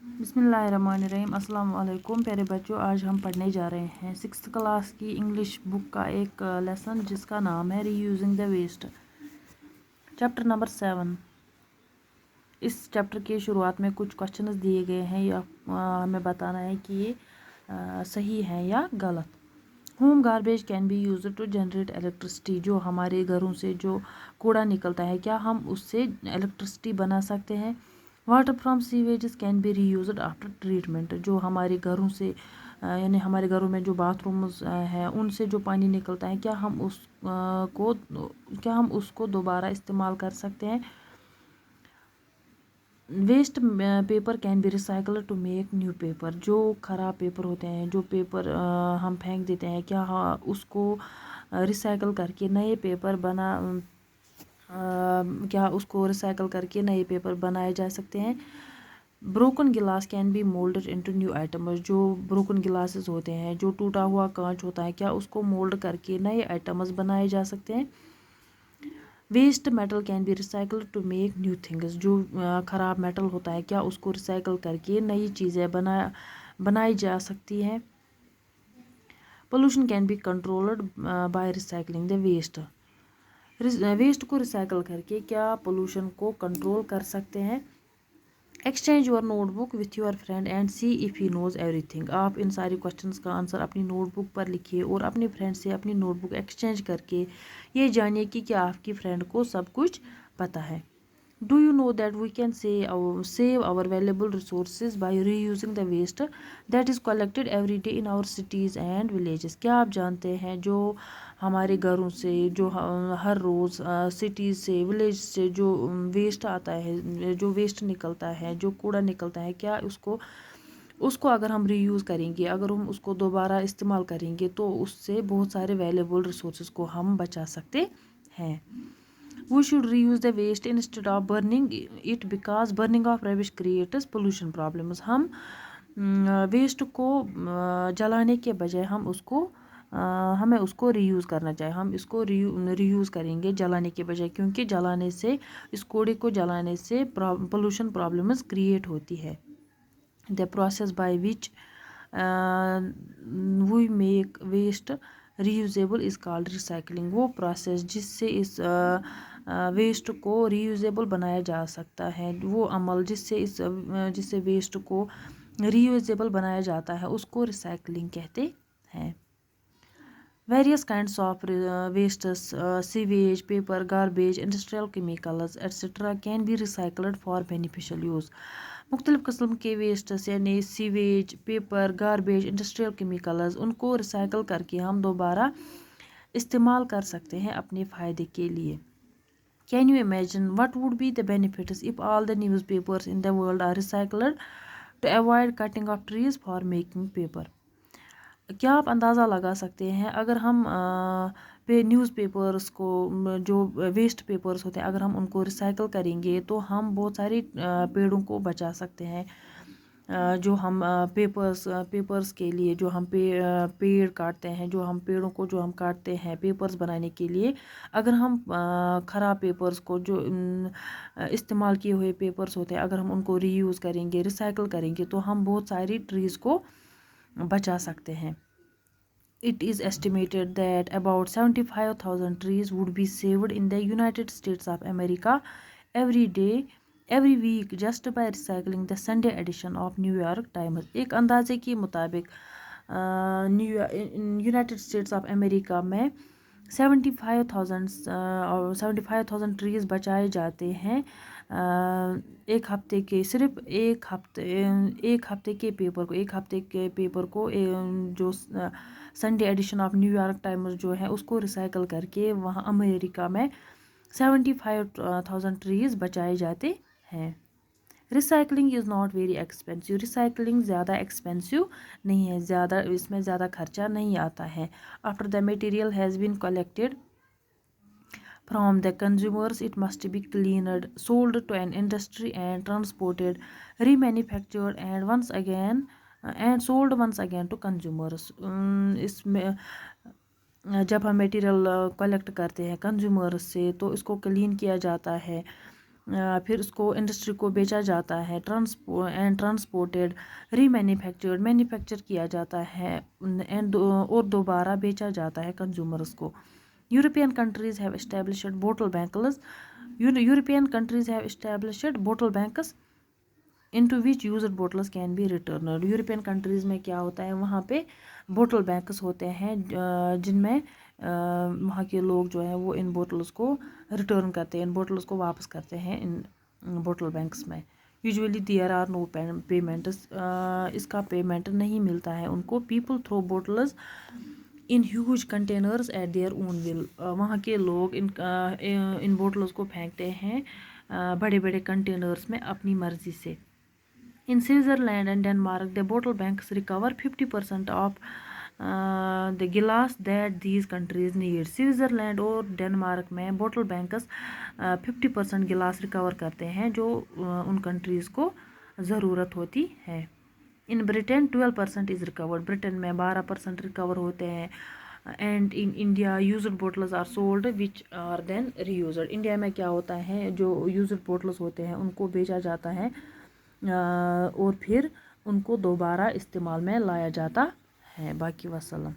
बिस्मिल्लाहिर्रहमानिर्रहीम। अस्सलाम वालेकुम प्यारे बच्चों, आज हम पढ़ने जा रहे हैं 6th क्लास की इंग्लिश बुक का एक लेसन जिसका नाम है reusing the waste, chapter number 7। इस चैप्टर की शुरुआत में कुछ क्वेश्चंस दिए गए हैं या हमें बताना है कि ये सही है या गलत। Home garbage can be use to generate electricity, जो हमारे घरों से जो कूड़ा निकलता है क्या हम उससे इलेक्ट्रिसिटी बना सकते हैं। Water from सीवेजेस can be reused after treatment, जो हमारे घरों से यानी हमारे घरों में जो बाथरूम्स हैं उनसे जो पानी निकलता है क्या हम उसको दोबारा इस्तेमाल कर सकते हैं। Waste paper can be recycle to make new paper, जो ख़राब पेपर होते हैं, जो पेपर हम फेंक देते हैं, क्या उसको रिसाइकल करके नए पेपर क्या उसको रिसाइकल करके नए पेपर बनाए जा सकते हैं। ब्रोकन गिलास can be moulded into new items, जो ब्रोकन गिलासेस होते हैं, जो टूटा हुआ कांच होता है, क्या उसको मोल्ड करके नए आइटम्स बनाए जा सकते हैं। Waste metal can be recycle to make new things, जो ख़राब मेटल होता है क्या उसको रिसाइकल करके नई चीज़ें बनाई जा सकती हैं। Pollution can be controlled by recycling the waste, waste को रिसाइकल करके क्या पोल्यूशन को कंट्रोल कर सकते हैं। Exchange your notebook with your friend and see if he knows everything, आप इन सारे क्वेश्चंस का आंसर अपनी नोटबुक पर लिखिए और अपने फ्रेंड से अपनी नोटबुक एक्सचेंज करके ये जानिए कि क्या आपकी फ्रेंड को सब कुछ पता है। Do you know that we can save our valuable resources by reusing the waste that is collected every day in our cities and villages? क्या आप जानते हैं जो हमारे घरों से जो हर रोज़ सिटीज़ से विलेज से जो वेस्ट आता है, जो वेस्ट निकलता है, जो कूड़ा निकलता है, क्या उसको अगर हम रीयूज़ करेंगे, अगर हम उसको दोबारा इस्तेमाल करेंगे तो उससे बहुत सारे वैल्यूबल रिसोर्सेज को हम बचा सकते हैं। We should reuse the waste instead of burning it because burning of rubbish creates pollution problems. हम वेस्ट को जलाने के बजाय हमें उसको रीयूज़ करना चाहिए। हम इसको रीयूज़ करेंगे जलाने के बजाय, क्योंकि इस कूड़े को जलाने से पोल्यूशन प्रॉब्लम्स क्रिएट होती है। The process by which we make waste reusable is called recycling. वो प्रोसेस जिससे इस वेस्ट को रीयूजेबल बनाया जा सकता है, वो अमल जिससे वेस्ट को रीयूजेबल बनाया जाता है उसको रिसाइकलिंग कहते हैं। Various kinds of wastes, sewage, paper, garbage, industrial chemicals, etc. can be recycled for beneficial use. मुख्तलिफ़ किस्म के वेस्ट्स यानी sewage, paper, garbage, industrial chemicals, उनको रिसाइकल करके हम दोबारा इस्तेमाल कर सकते हैं अपने फ़ायदे के लिए। Can you imagine what would be the benefits if all the newspapers in the world are recycled to avoid cutting of trees for making paper? क्या आप अंदाज़ा लगा सकते हैं अगर हम न्यूज़पेपर्स को जो वेस्ट पेपर्स होते हैं अगर हम उनको रिसाइकल करेंगे तो हम बहुत सारे पेड़ों को बचा सकते हैं। जो हम पेपर्स के लिए जो हम पेड़ काटते हैं, पेड़ों को जो हम काटते हैं पेपर्स बनाने के लिए, अगर हम ख़राब पेपर्स को जो इस्तेमाल किए हुए पेपर्स होते हैं अगर हम उनको रीयूज़ करेंगे, रिसाइकल करेंगे तो हम बहुत सारी ट्रीज़ को बचा सकते हैं। It is estimated that about 75,000 trees would be saved in the United States of America every week just by recycling the Sunday edition of New York Times. एक अंदाजे के मुताबिक यूनाइटेड स्टेट्स ऑफ अमेरिका में 75,000 trees बचाए जाते हैं एक हफ्ते के पेपर को जो Sunday edition of New York Times जो है उसको रिसाइकल करके वहाँ अमेरिका में 75,000 ट्रीज़ बचाए जाते हैं। Recycling is not very expensive, recycling ज़्यादा एक्सपेंसिव नहीं है, इसमें ज़्यादा खर्चा नहीं आता है। After the material has been collected from the consumers, it must be cleaned, sold to an industry and transported, remanufactured and sold once again to consumers. इसमें जब हम मटेरियल कलेक्ट करते हैं कंज्यूमर्स से तो इसको क्लीन किया जाता है, پھر اس کو انڈسٹری کو بیچا جاتا ہے، ٹرانسپورٹیڈ، ری مینوفیکچر کیا جاتا ہے اور دوبارہ بیچا جاتا ہے کنزیومرز کو۔ European countries have established bottle banks into which used bottles can be returned۔ European countries میں کیا ہوتا ہے، وہاں پہ بوٹل بینکس ہوتے ہیں جن میں وہاں کے لوگ جو ہیں وہ ان بوٹلز کو ریٹرن کرتے ہیں، ان بوٹلز کو واپس کرتے ہیں ان بوٹل بینکس میں۔ Usually there are no payments, اس کا پیمنٹ نہیں ملتا ہے ان کو۔ People throw bottles in huge containers at their own will, وہاں کے لوگ ان بوٹلز کو پھینکتے ہیں بڑے بڑے کنٹینرز میں اپنی مرضی سے۔ In Switzerland and Denmark, the bottle banks recover 50% of the glass that these countries need۔ Switzerland اور ڈنمارک میں بوٹل بینکس 50% گلاس ریکور کرتے ہیں جو ان کنٹریز کو ضرورت ہوتی ہے۔ ان برٹن 12% از ریکورڈ، برٹن میں 12% ریکور ہوتے ہیں۔ And in India used bottles are sold which are then reused. India میں کیا ہوتا ہے، جو یوزڈ بوٹلز ہوتے ہیں ان کو بیچا جاتا ہے اور پھر ان کو دوبارہ استعمال میں لایا جاتا ہے۔ باقی وسلم۔